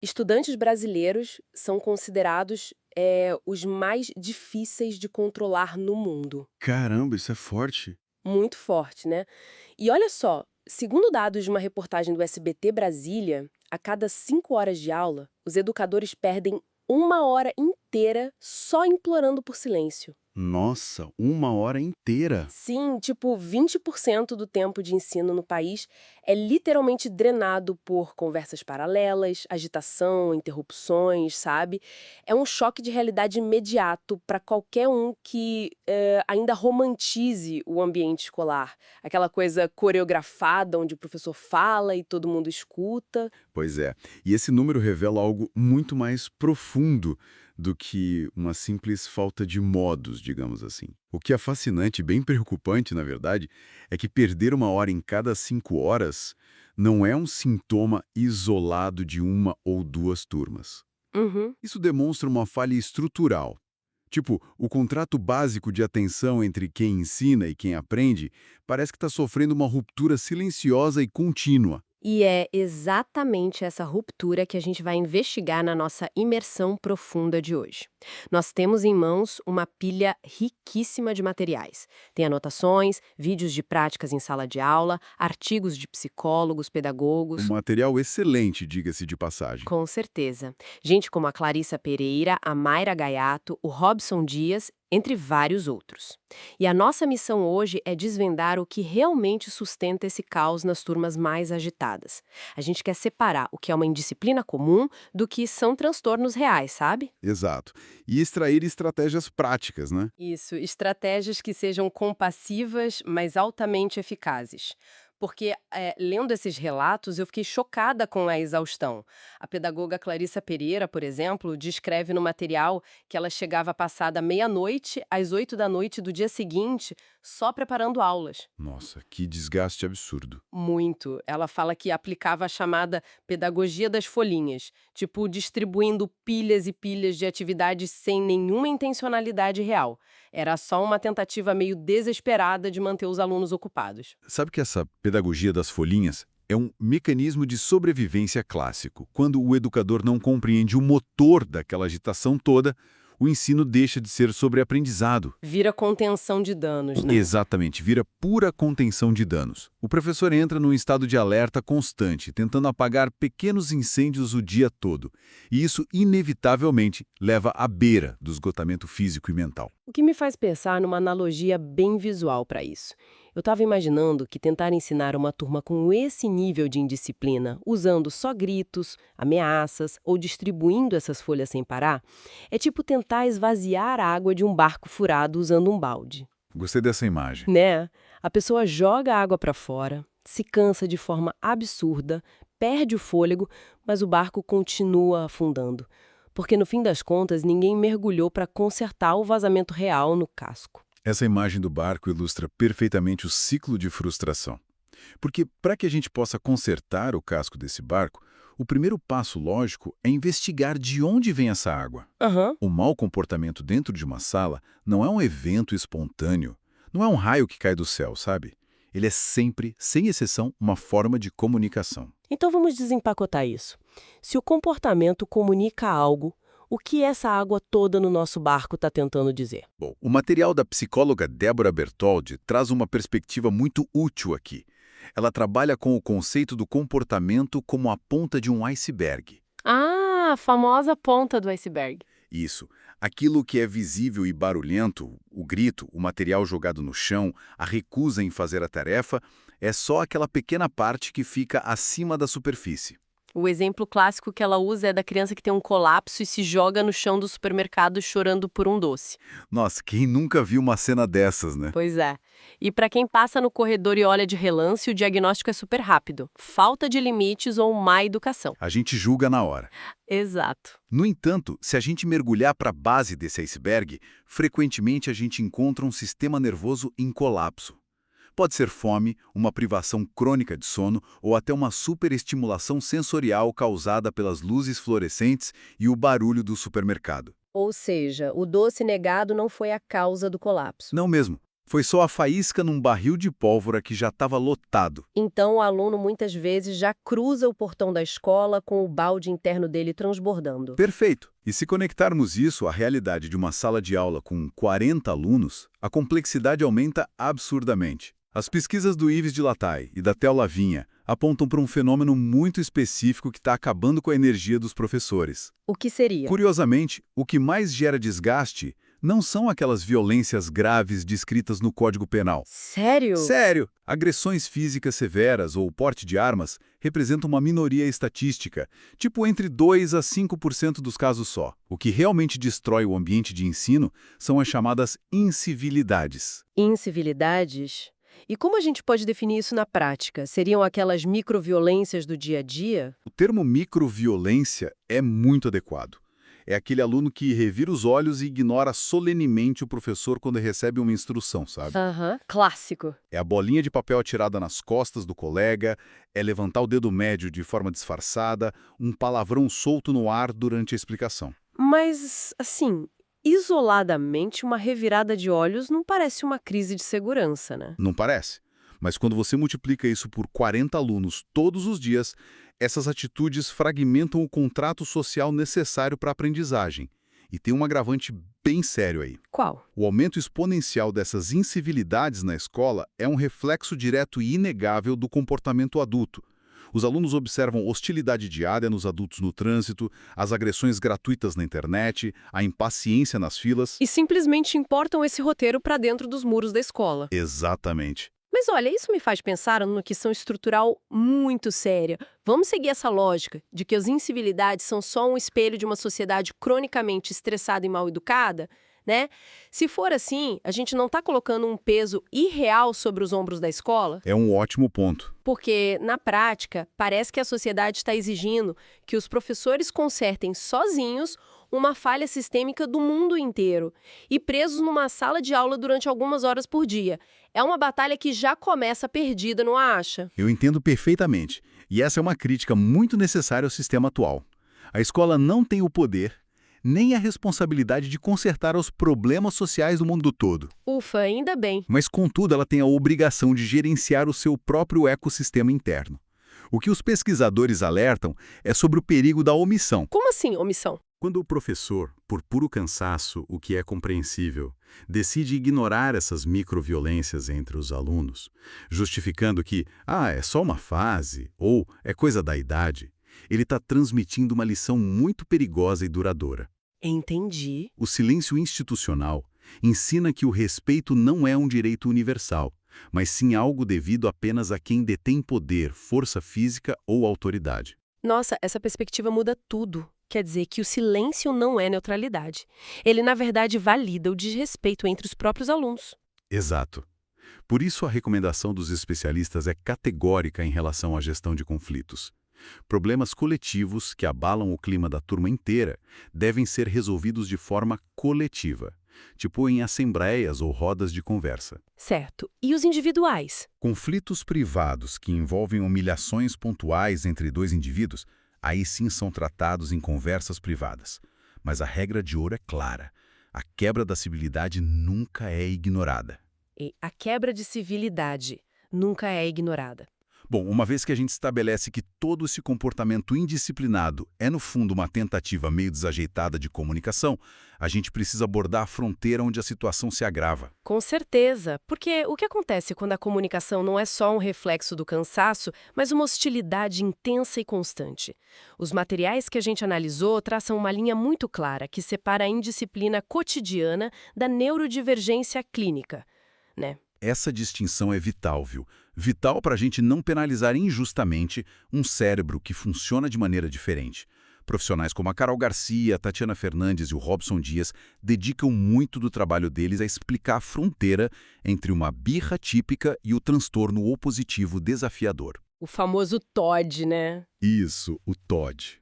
Estudantes brasileiros são considerados, os mais difíceis de controlar no mundo. Caramba, isso é forte. Muito forte, né. E olha só, segundo dados de uma reportagem do SBT Brasília, a cada 5 horas de aula, os educadores perdem 1 hora inteira só implorando por silêncio. Nossa, 1 hora inteira. Sim, tipo, 20% do tempo de ensino no país é literalmente drenado por conversas paralelas, agitação, interrupções, sabe? É um choque de realidade imediato para qualquer um que ainda romantize o ambiente escolar. Aquela coisa coreografada onde o professor fala e todo mundo escuta. Pois é. E esse número revela algo muito mais profundo do que uma simples falta de modos, digamos assim. O que é fascinante e bem preocupante, na verdade, é que perder 1 hora em cada 5 horas não é um sintoma isolado de uma ou duas turmas. Uhum. Isso demonstra uma falha estrutural. Tipo, o contrato básico de atenção entre quem ensina e quem aprende parece que está sofrendo uma ruptura silenciosa e contínua. E é exatamente essa ruptura que a gente vai investigar na nossa imersão profunda de hoje. Nós temos em mãos uma pilha riquíssima de materiais. Tem anotações, vídeos de práticas em sala de aula, artigos de psicólogos, Um pedagogos. material excelente, diga-se de passagem. Com certeza. Gente como a Clarissa Pereira, a Mayra Gaiato, o Robson Dias, entre vários outros. E a nossa missão hoje é desvendar o que realmente sustenta esse caos nas turmas mais agitadas. A gente quer separar o que é uma indisciplina comum do que são transtornos reais, sabe? Exato. E extrair estratégias práticas, né? Isso, estratégias que sejam compassivas, mas altamente eficazes. Porque, lendo esses relatos, eu fiquei chocada com a exaustão. A pedagoga Clarissa Pereira, por exemplo, descreve no material que ela chegava passada meia-noite às 8 da noite do dia seguinte, só preparando aulas. Nossa, que desgaste absurdo. Muito. Ela fala que aplicava a chamada pedagogia das folhinhas, tipo distribuindo pilhas e pilhas de atividades sem nenhuma intencionalidade real. Era só uma tentativa meio desesperada de manter os alunos ocupados. Sabe que essa pedagogia das folhinhas é um mecanismo de sobrevivência clássico. Quando o educador não compreende o motor daquela agitação toda, o ensino deixa de ser sobre aprendizado. Vira contenção de danos, né? Exatamente, vira pura contenção de danos. O professor entra num estado de alerta constante, tentando apagar pequenos incêndios o dia todo. E isso, inevitavelmente, leva à beira do esgotamento físico e mental. O que me faz pensar numa analogia bem visual para isso. Eu estava imaginando que tentar ensinar uma turma com esse nível de indisciplina, usando só gritos, ameaças ou distribuindo essas folhas sem parar, é tipo tentar esvaziar a água de um barco furado usando um balde. Gostei dessa imagem. Né? A pessoa joga a água para fora, se cansa de forma absurda, perde o fôlego, mas o barco continua afundando. Porque no fim das contas, ninguém mergulhou para consertar o vazamento real no casco. Essa imagem do barco ilustra perfeitamente o ciclo de frustração. Porque, para que a gente possa consertar o casco desse barco, o primeiro passo lógico é investigar de onde vem essa água. Aham. O mau comportamento dentro de uma sala não é um evento espontâneo, não é um raio que cai do céu, sabe? Ele é sempre, sem exceção, uma forma de comunicação. Então vamos desempacotar isso. Se o comportamento comunica algo, o que essa água toda no nosso barco está tentando dizer? Bom, o material da psicóloga Débora Bertoldi traz uma perspectiva muito útil aqui. Ela trabalha com o conceito do comportamento como a ponta de um iceberg. Ah, a famosa ponta do iceberg. Isso. Aquilo que é visível e barulhento, o grito, o material jogado no chão, a recusa em fazer a tarefa, é só aquela pequena parte que fica acima da superfície. O exemplo clássico que ela usa é da criança que tem um colapso e se joga no chão do supermercado chorando por um doce. Nossa, quem nunca viu uma cena dessas, né? Pois é. E para quem passa no corredor e olha de relance, o diagnóstico é super rápido. Falta de limites ou má educação. A gente julga na hora. Exato. No entanto, se a gente mergulhar para a base desse iceberg, frequentemente a gente encontra um sistema nervoso em colapso. Pode ser fome, uma privação crônica de sono ou até uma superestimulação sensorial causada pelas luzes fluorescentes e o barulho do supermercado. Ou seja, o doce negado não foi a causa do colapso. Não mesmo. Foi só a faísca num barril de pólvora que já estava lotado. Então, o aluno muitas vezes já cruza o portão da escola com o balde interno dele transbordando. Perfeito! E se conectarmos isso à realidade de uma sala de aula com 40 alunos, a complexidade aumenta absurdamente. As pesquisas do Yves de Lattaille e da Theo Lavinha apontam para um fenômeno muito específico que está acabando com a energia dos professores. O que seria? Curiosamente, o que mais gera desgaste não são aquelas violências graves descritas no Código Penal. Sério? Sério! Agressões físicas severas ou porte de armas representam uma minoria estatística, tipo entre 2 a 5% dos casos só. O que realmente destrói o ambiente de ensino são as chamadas incivilidades. Incivilidades? E como a gente pode definir isso na prática? Seriam aquelas microviolências do dia a dia? O termo microviolência é muito adequado. É aquele aluno que revira os olhos e ignora solenemente o professor quando recebe uma instrução, sabe? Clássico. É a bolinha de papel atirada nas costas do colega, é levantar o dedo médio de forma disfarçada, um palavrão solto no ar durante a explicação. Mas, assim, isoladamente, uma revirada de olhos não parece uma crise de segurança, né? Não parece? Mas quando você multiplica isso por 40 alunos todos os dias, essas atitudes fragmentam o contrato social necessário para a aprendizagem. E tem um agravante bem sério aí. Qual? O aumento exponencial dessas incivilidades na escola é um reflexo direto e inegável do comportamento adulto. Os alunos observam hostilidade diária nos adultos no trânsito, as agressões gratuitas na internet, a impaciência nas filas. E simplesmente importam esse roteiro para dentro dos muros da escola. Exatamente. Mas olha, isso me faz pensar numa questão estrutural muito séria. Vamos seguir essa lógica de que as incivilidades são só um espelho de uma sociedade cronicamente estressada e mal educada, né? Se for assim, a gente não está colocando um peso irreal sobre os ombros da escola? É um ótimo ponto. Porque, na prática, parece que a sociedade está exigindo que os professores consertem sozinhos uma falha sistêmica do mundo inteiro e presos numa sala de aula durante algumas horas por dia. É uma batalha que já começa perdida, não acha? Eu entendo perfeitamente. E essa é uma crítica muito necessária ao sistema atual. A escola não tem o poder nem a responsabilidade de consertar os problemas sociais do mundo todo. Ufa, ainda bem. Mas, contudo, ela tem a obrigação de gerenciar o seu próprio ecossistema interno. O que os pesquisadores alertam é sobre o perigo da omissão. Como assim, omissão? Quando o professor, por puro cansaço, o que é compreensível, decide ignorar essas microviolências entre os alunos, justificando que, é só uma fase, ou é coisa da idade, ele está transmitindo uma lição muito perigosa e duradoura. Entendi. O silêncio institucional ensina que o respeito não é um direito universal, mas sim algo devido apenas a quem detém poder, força física ou autoridade. Nossa, essa perspectiva muda tudo. Quer dizer que o silêncio não é neutralidade. Ele, na verdade, valida o desrespeito entre os próprios alunos. Exato. Por isso a recomendação dos especialistas é categórica em relação à gestão de conflitos. Problemas coletivos que abalam o clima da turma inteira devem ser resolvidos de forma coletiva, tipo em assembleias ou rodas de conversa. Certo. E os individuais? Conflitos privados que envolvem humilhações pontuais entre dois indivíduos, aí sim são tratados em conversas privadas. Mas a regra de ouro é clara. A quebra da civilidade nunca é ignorada. E a quebra de civilidade nunca é ignorada. Bom, uma vez que a gente estabelece que todo esse comportamento indisciplinado é, no fundo, uma tentativa meio desajeitada de comunicação, a gente precisa abordar a fronteira onde a situação se agrava. Com certeza, porque o que acontece quando a comunicação não é só um reflexo do cansaço, mas uma hostilidade intensa e constante? Os materiais que a gente analisou traçam uma linha muito clara que separa a indisciplina cotidiana da neurodivergência clínica, né? Essa distinção é vital, viu? Vital para a gente não penalizar injustamente um cérebro que funciona de maneira diferente. Profissionais como a Carol Garcia, a Tatiana Fernandes e o Robson Dias dedicam muito do trabalho deles a explicar a fronteira entre uma birra típica e o transtorno opositivo desafiador. O famoso TOD, né? Isso, o TOD.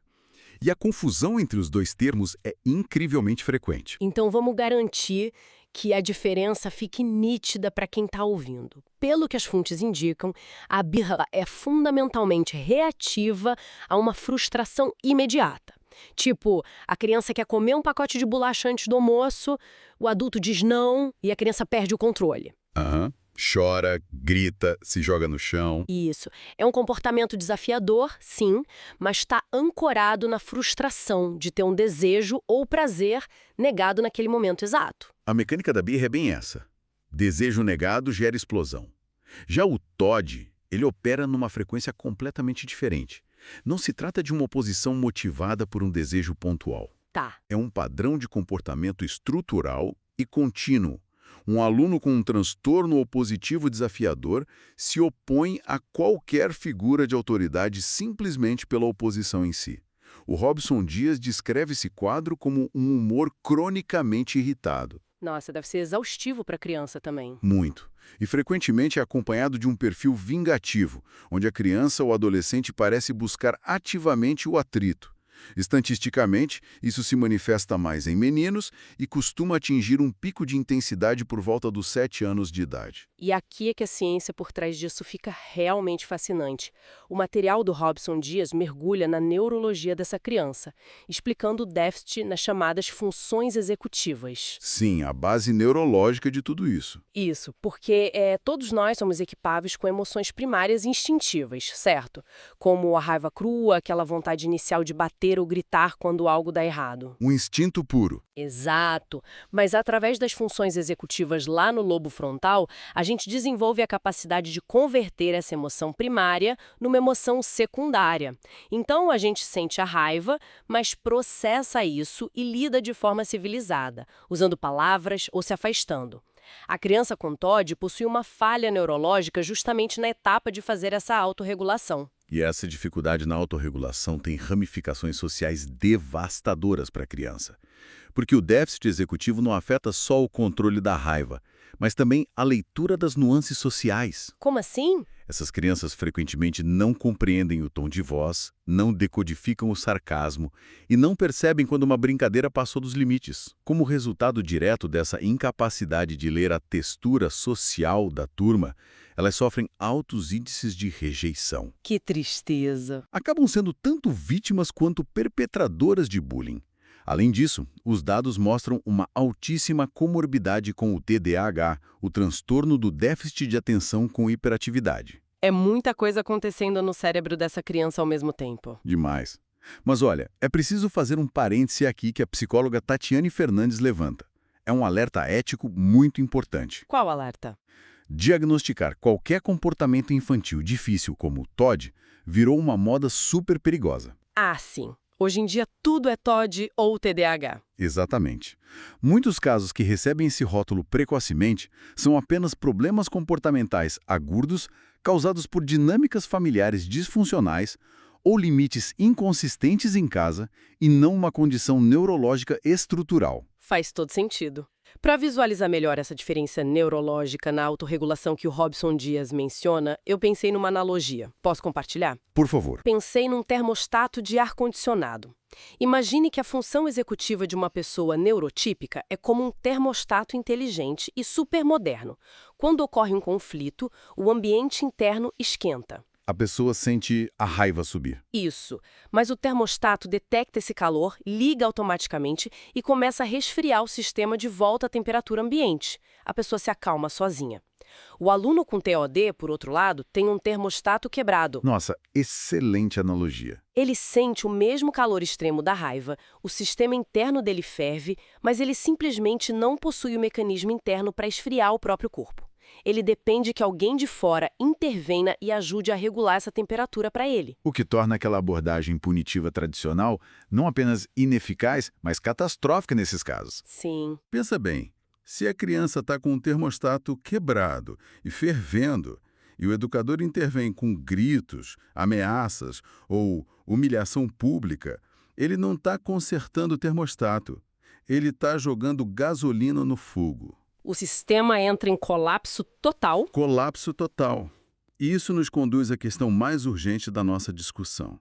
E a confusão entre os dois termos é incrivelmente frequente. Então vamos garantir que a diferença fique nítida para quem está ouvindo. Pelo que as fontes indicam, a birra é fundamentalmente reativa a uma frustração imediata. Tipo, a criança quer comer um pacote de bolacha antes do almoço, o adulto diz não e a criança perde o controle. Aham. Chora, grita, se joga no chão. Isso. É um comportamento desafiador, sim, mas está ancorado na frustração de ter um desejo ou prazer negado naquele momento exato. A mecânica da birra é bem essa. Desejo negado gera explosão. Já o TOD, ele opera numa frequência completamente diferente. Não se trata de uma oposição motivada por um desejo pontual. Tá. É um padrão de comportamento estrutural e contínuo. Um aluno com um transtorno opositivo desafiador se opõe a qualquer figura de autoridade simplesmente pela oposição em si. O Robson Dias descreve esse quadro como um humor cronicamente irritado. Nossa, deve ser exaustivo para a criança também. Muito. E frequentemente é acompanhado de um perfil vingativo, onde a criança ou adolescente parece buscar ativamente o atrito. Estatisticamente, isso se manifesta mais em meninos e costuma atingir um pico de intensidade por volta dos 7 anos de idade. E aqui é que a ciência por trás disso fica realmente fascinante. O material do Robson Dias mergulha na neurologia dessa criança, explicando o déficit nas chamadas funções executivas. Sim, a base neurológica de tudo isso. Isso, porque todos nós somos equipáveis com emoções primárias e instintivas, certo? Como a raiva crua, aquela vontade inicial de bater ou gritar quando algo dá errado. Um instinto puro. Exato, mas através das funções executivas lá no lobo frontal, a gente desenvolve a capacidade de converter essa emoção primária numa emoção secundária. Então a gente sente a raiva, mas processa isso e lida de forma civilizada, usando palavras ou se afastando. A criança com TOD possui uma falha neurológica justamente na etapa de fazer essa autorregulação. E essa dificuldade na autorregulação tem ramificações sociais devastadoras para a criança. Porque o déficit executivo não afeta só o controle da raiva, mas também a leitura das nuances sociais. Como assim? Essas crianças frequentemente não compreendem o tom de voz, não decodificam o sarcasmo e não percebem quando uma brincadeira passou dos limites. Como resultado direto dessa incapacidade de ler a textura social da turma, elas sofrem altos índices de rejeição. Que tristeza. Acabam sendo tanto vítimas quanto perpetradoras de bullying. Além disso, os dados mostram uma altíssima comorbidade com o TDAH, o transtorno do déficit de atenção com hiperatividade. É muita coisa acontecendo no cérebro dessa criança ao mesmo tempo. Demais. Mas olha, é preciso fazer um parêntese aqui que a psicóloga Tatiane Fernandes levanta. É um alerta ético muito importante. Qual alerta? Diagnosticar qualquer comportamento infantil difícil como o TOD virou uma moda super perigosa. Ah, sim. Hoje em dia tudo é TOD ou TDAH. Exatamente. Muitos casos que recebem esse rótulo precocemente são apenas problemas comportamentais agudos causados por dinâmicas familiares disfuncionais ou limites inconsistentes em casa e não uma condição neurológica estrutural. Faz todo sentido. Para visualizar melhor essa diferença neurológica na autorregulação que o Robson Dias menciona, eu pensei numa analogia. Posso compartilhar? Por favor. Pensei num termostato de ar-condicionado. Imagine que a função executiva de uma pessoa neurotípica é como um termostato inteligente e supermoderno. Quando ocorre um conflito, o ambiente interno esquenta. A pessoa sente a raiva subir. Isso, mas o termostato detecta esse calor, liga automaticamente e começa a resfriar o sistema de volta à temperatura ambiente. A pessoa se acalma sozinha. O aluno com TOD, por outro lado, tem um termostato quebrado. Nossa, excelente analogia. Ele sente o mesmo calor extremo da raiva, o sistema interno dele ferve, mas ele simplesmente não possui o mecanismo interno para esfriar o próprio corpo. Ele depende que alguém de fora intervenha e ajude a regular essa temperatura para ele. O que torna aquela abordagem punitiva tradicional não apenas ineficaz, mas catastrófica nesses casos. Sim. Pensa bem, se a criança está com o termostato quebrado e fervendo, e o educador intervém com gritos, ameaças ou humilhação pública, ele não está consertando o termostato, ele está jogando gasolina no fogo. O sistema entra em colapso total. Colapso total. E isso nos conduz à questão mais urgente da nossa discussão.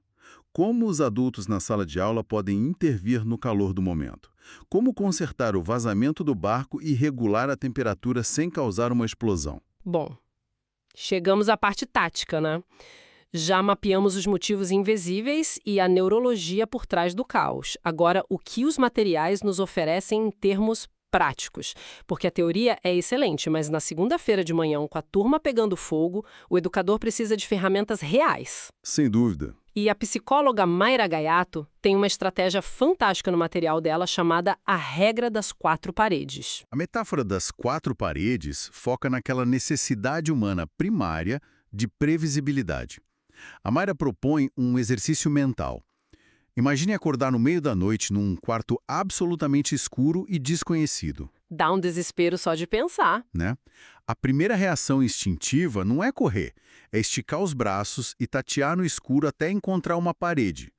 Como os adultos na sala de aula podem intervir no calor do momento? Como consertar o vazamento do barco e regular a temperatura sem causar uma explosão? Bom, chegamos à parte tática, né? Já mapeamos os motivos invisíveis e a neurologia por trás do caos. Agora, o que os materiais nos oferecem em termos práticos, porque a teoria é excelente, mas na segunda-feira de manhã, com a turma pegando fogo, o educador precisa de ferramentas reais. Sem dúvida. E a psicóloga Mayra Gaiato tem uma estratégia fantástica no material dela chamada A Regra das Quatro Paredes. A metáfora das 4 paredes foca naquela necessidade humana primária de previsibilidade. A Mayra propõe um exercício mental. Imagine acordar no meio da noite num quarto absolutamente escuro e desconhecido, Dá um desespero só de pensar. né? A primeira reação instintiva não é correr, é esticar os braços e tatear no escuro até encontrar uma parede.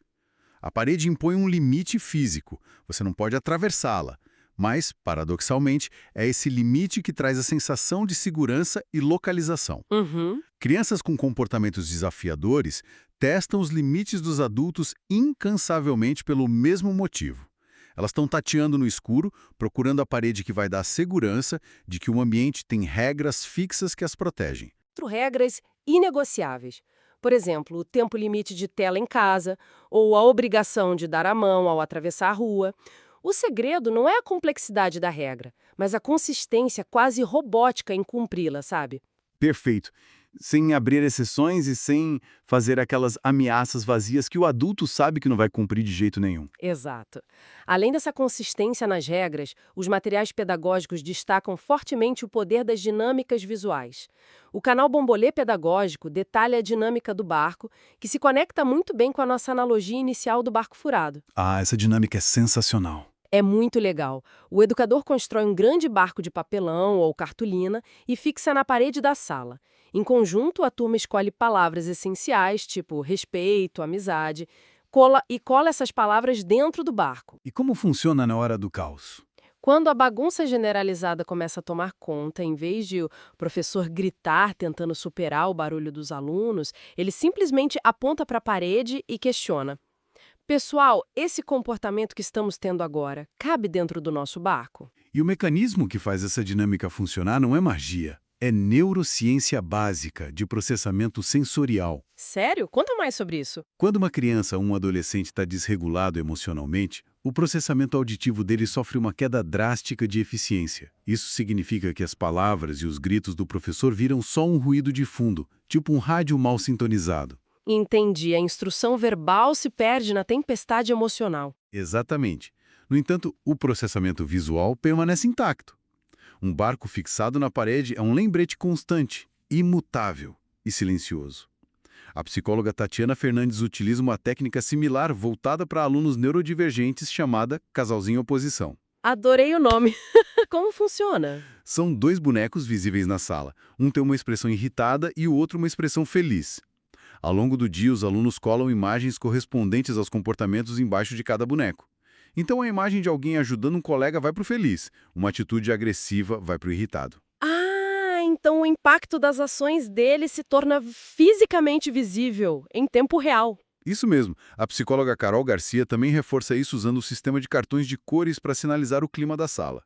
A parede impõe um limite físico, você não pode atravessá-la, mas, paradoxalmente, é esse limite que traz a sensação de segurança e localização. Uhum. Crianças com comportamentos desafiadores testam os limites dos adultos incansavelmente pelo mesmo motivo. Elas estão tateando no escuro, procurando a parede que vai dar segurança de que o ambiente tem regras fixas que as protegem. 4 regras inegociáveis. Por exemplo, o tempo limite de tela em casa ou a obrigação de dar a mão ao atravessar a rua. O segredo não é a complexidade da regra, mas a consistência quase robótica em cumpri-la, sabe? Perfeito. Sem abrir exceções e sem fazer aquelas ameaças vazias que o adulto sabe que não vai cumprir de jeito nenhum. Exato. Além dessa consistência nas regras, os materiais pedagógicos destacam fortemente o poder das dinâmicas visuais. O canal Bombolê Pedagógico detalha a dinâmica do barco, que se conecta muito bem com a nossa analogia inicial do barco furado. Ah, essa dinâmica é sensacional. É muito legal. O educador constrói um grande barco de papelão ou cartolina e fixa na parede da sala. Em conjunto, a turma escolhe palavras essenciais, tipo respeito, amizade, cola essas palavras dentro do barco. E como funciona na hora do caos? Quando a bagunça generalizada começa a tomar conta, em vez de o professor gritar tentando superar o barulho dos alunos, ele simplesmente aponta para a parede e questiona: pessoal, esse comportamento que estamos tendo agora cabe dentro do nosso barco? E o mecanismo que faz essa dinâmica funcionar não é magia. É neurociência básica de processamento sensorial. Sério? Conta mais sobre isso. Quando uma criança ou um adolescente está desregulado emocionalmente, o processamento auditivo dele sofre uma queda drástica de eficiência. Isso significa que as palavras e os gritos do professor viram só um ruído de fundo, tipo um rádio mal sintonizado. Entendi. A instrução verbal se perde na tempestade emocional. Exatamente. No entanto, o processamento visual permanece intacto. Um barco fixado na parede é um lembrete constante, imutável e silencioso. A psicóloga Tatiana Fernandes utiliza uma técnica similar voltada para alunos neurodivergentes chamada casalzinho oposição. Adorei o nome. Como funciona? São 2 bonecos visíveis na sala. Um tem uma expressão irritada e o outro uma expressão feliz. Ao longo do dia, os alunos colam imagens correspondentes aos comportamentos embaixo de cada boneco. Então a imagem de alguém ajudando um colega vai para o feliz, uma atitude agressiva vai para o irritado. Ah, então o impacto das ações dele se torna fisicamente visível, em tempo real. Isso mesmo. A psicóloga Carol Garcia também reforça isso usando o sistema de cartões de cores para sinalizar o clima da sala.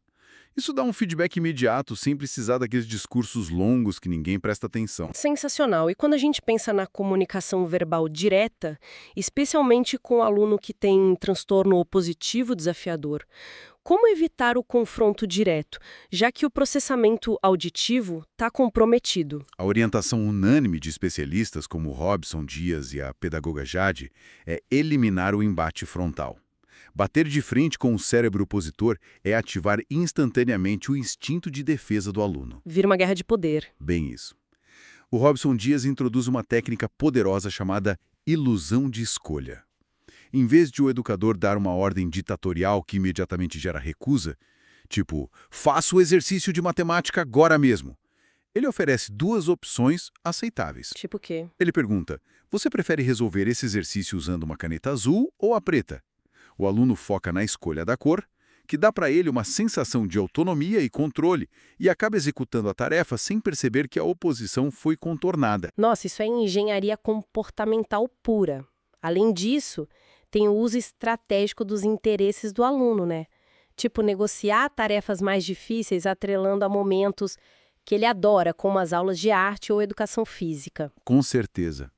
Isso dá um feedback imediato, sem precisar daqueles discursos longos que ninguém presta atenção. Sensacional. E quando a gente pensa na comunicação verbal direta, especialmente com o aluno que tem transtorno opositivo desafiador, como evitar o confronto direto, já que o processamento auditivo está comprometido? A orientação unânime de especialistas como Robson Dias e a pedagoga Jade é eliminar o embate frontal. Bater de frente com o cérebro opositor é ativar instantaneamente o instinto de defesa do aluno. Vira uma guerra de poder. Bem isso. O Robson Dias introduz uma técnica poderosa chamada ilusão de escolha. Em vez de o educador dar uma ordem ditatorial que imediatamente gera recusa, tipo, faça o exercício de matemática agora mesmo, ele oferece 2 opções aceitáveis. Tipo o quê? Ele pergunta, você prefere resolver esse exercício usando uma caneta azul ou a preta? O aluno foca na escolha da cor, que dá para ele uma sensação de autonomia e controle, e acaba executando a tarefa sem perceber que a oposição foi contornada. Nossa, isso é engenharia comportamental pura. Além disso, tem o uso estratégico dos interesses do aluno, né? Tipo, negociar tarefas mais difíceis atrelando a momentos que ele adora, como as aulas de arte ou educação física. Com certeza.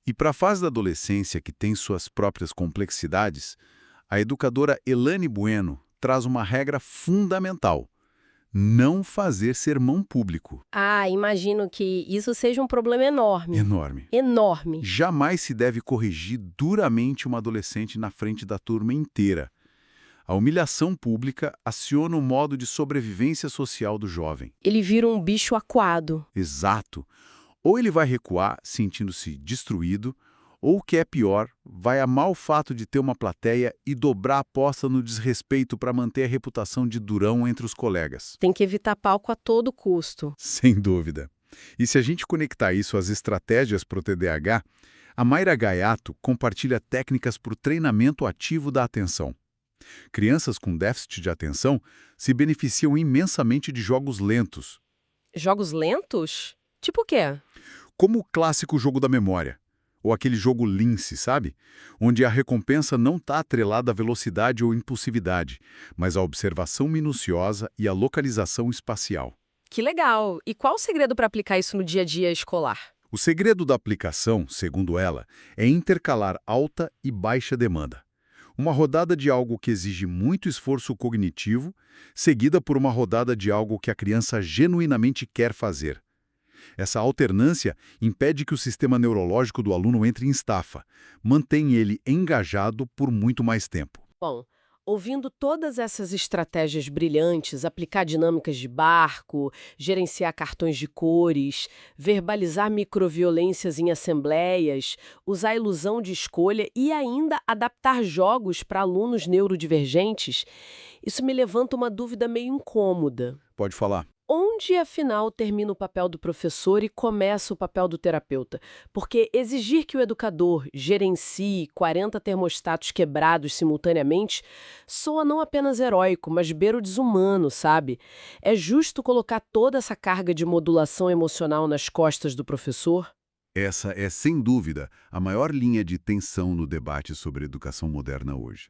E para a fase da adolescência, que tem suas próprias complexidades, a educadora Elane Bueno traz uma regra fundamental: não fazer sermão público. Ah, imagino que isso seja um problema enorme. Enorme. Enorme. Jamais se deve corrigir duramente uma adolescente na frente da turma inteira. A humilhação pública aciona o modo de sobrevivência social do jovem. Ele vira um bicho aquado. Exato. Ou ele vai recuar, sentindo-se destruído, ou, o que é pior, vai amar o fato de ter uma plateia e dobrar a aposta no desrespeito para manter a reputação de durão entre os colegas. Tem que evitar palco a todo custo. Sem dúvida. E se a gente conectar isso às estratégias para o TDAH, a Mayra Gaiato compartilha técnicas para o treinamento ativo da atenção. Crianças com déficit de atenção se beneficiam imensamente de jogos lentos, Jogos lentos? Tipo o quê? como o clássico jogo da memória, ou aquele jogo lince, sabe? Onde a recompensa não está atrelada à velocidade ou impulsividade, mas à observação minuciosa e à localização espacial. Que legal! E qual o segredo para aplicar isso no dia a dia escolar? O segredo da aplicação, segundo ela, é intercalar alta e baixa demanda. Uma rodada de algo que exige muito esforço cognitivo, seguida por uma rodada de algo que a criança genuinamente quer fazer. Essa alternância impede que o sistema neurológico do aluno entre em estafa, mantém ele engajado por muito mais tempo. Bom, ouvindo todas essas estratégias brilhantes, aplicar dinâmicas de barco, gerenciar cartões de cores, verbalizar microviolências em assembleias, usar ilusão de escolha e ainda adaptar jogos para alunos neurodivergentes, isso me levanta uma dúvida meio incômoda. Pode falar. Onde, afinal, termina o papel do professor e começa o papel do terapeuta? Porque exigir que o educador gerencie 40 termostatos quebrados simultaneamente soa não apenas heróico, mas beira desumano, sabe? É justo colocar toda essa carga de modulação emocional nas costas do professor? Essa é, sem dúvida, a maior linha de tensão no debate sobre educação moderna hoje.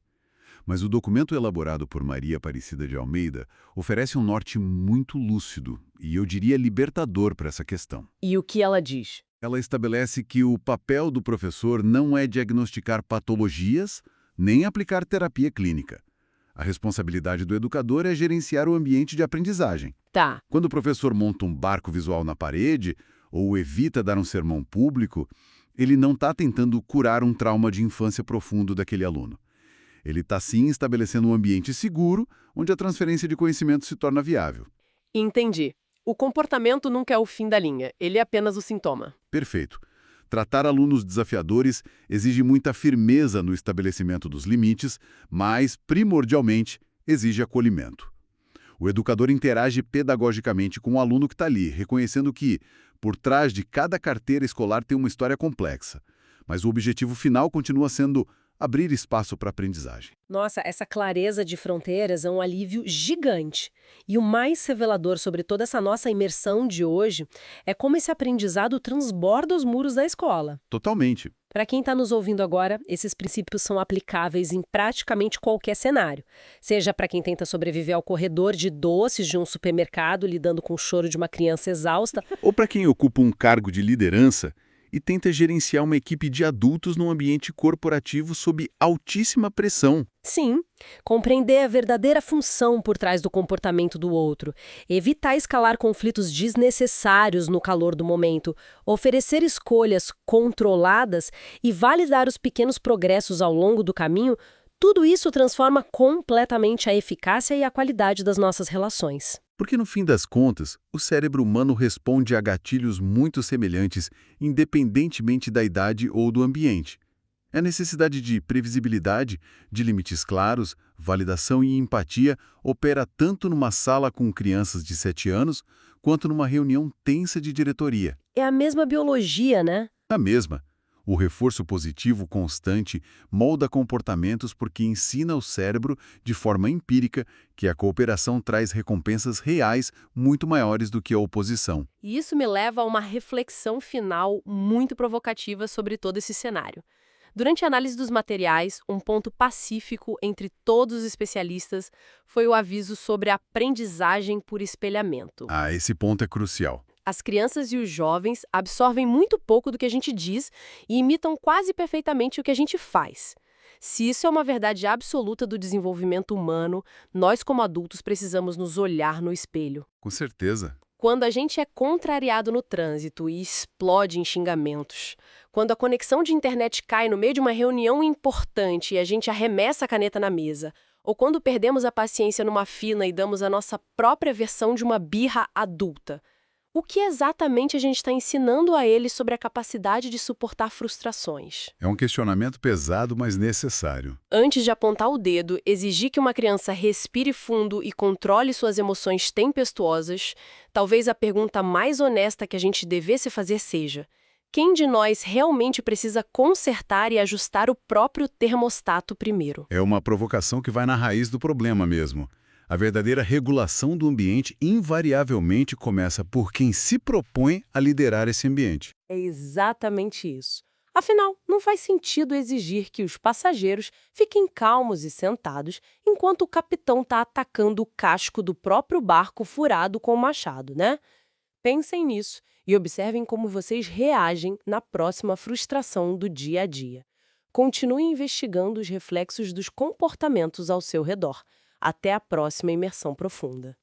Mas o documento elaborado por Maria Aparecida de Almeida oferece um norte muito lúcido e, eu diria, libertador para essa questão. E o que ela diz? Ela estabelece que o papel do professor não é diagnosticar patologias, nem aplicar terapia clínica. A responsabilidade do educador é gerenciar o ambiente de aprendizagem. Tá. Quando o professor monta um barco visual na parede ou evita dar um sermão público, ele não está tentando curar um trauma de infância profundo daquele aluno. Ele está, sim, estabelecendo um ambiente seguro, onde a transferência de conhecimento se torna viável. Entendi. O comportamento nunca é o fim da linha, ele é apenas o sintoma. Perfeito. Tratar alunos desafiadores exige muita firmeza no estabelecimento dos limites, mas, primordialmente, exige acolhimento. O educador interage pedagogicamente com o aluno que está ali, reconhecendo que, por trás de cada carteira escolar tem uma história complexa. Mas o objetivo final continua sendo abrir espaço para aprendizagem. Nossa, essa clareza de fronteiras é um alívio gigante. E o mais revelador sobre toda essa nossa imersão de hoje é como esse aprendizado transborda os muros da escola. Totalmente. Para quem está nos ouvindo agora, esses princípios são aplicáveis em praticamente qualquer cenário. Seja para quem tenta sobreviver ao corredor de doces de um supermercado lidando com o choro de uma criança exausta, Ou para quem ocupa um cargo de liderança e tenta gerenciar uma equipe de adultos num ambiente corporativo sob altíssima pressão. sim, compreender a verdadeira função por trás do comportamento do outro, evitar escalar conflitos desnecessários no calor do momento, oferecer escolhas controladas e validar os pequenos progressos ao longo do caminho, tudo isso transforma completamente a eficácia e a qualidade das nossas relações. Porque, no fim das contas, o cérebro humano responde a gatilhos muito semelhantes, independentemente da idade ou do ambiente. A necessidade de previsibilidade, de limites claros, validação e empatia opera tanto numa sala com crianças de 7 anos, quanto numa reunião tensa de diretoria. É a mesma biologia, né? A mesma. O reforço positivo constante molda comportamentos porque ensina ao cérebro, de forma empírica, que a cooperação traz recompensas reais muito maiores do que a oposição. E isso me leva a uma reflexão final muito provocativa sobre todo esse cenário. Durante a análise dos materiais, um ponto pacífico entre todos os especialistas foi o aviso sobre a aprendizagem por espelhamento. Ah, esse ponto é crucial. As crianças e os jovens absorvem muito pouco do que a gente diz e imitam quase perfeitamente o que a gente faz. Se isso é uma verdade absoluta do desenvolvimento humano, nós como adultos precisamos nos olhar no espelho. Com certeza. Quando a gente é contrariado no trânsito e explode em xingamentos, quando a conexão de internet cai no meio de uma reunião importante e a gente arremessa a caneta na mesa, ou quando perdemos a paciência numa fila e damos a nossa própria versão de uma birra adulta, o que exatamente a gente está ensinando a eles sobre a capacidade de suportar frustrações? É um questionamento pesado, mas necessário. Antes de apontar o dedo, exigir que uma criança respire fundo e controle suas emoções tempestuosas, talvez a pergunta mais honesta que a gente devesse fazer seja: quem de nós realmente precisa consertar e ajustar o próprio termostato primeiro? É uma provocação que vai na raiz do problema mesmo. A verdadeira regulação do ambiente invariavelmente começa por quem se propõe a liderar esse ambiente. É exatamente isso. Afinal, não faz sentido exigir que os passageiros fiquem calmos e sentados enquanto o capitão está atacando o casco do próprio barco furado com o machado, né? Pensem nisso e observem como vocês reagem na próxima frustração do dia a dia. Continue investigando os reflexos dos comportamentos ao seu redor. Até a próxima imersão profunda.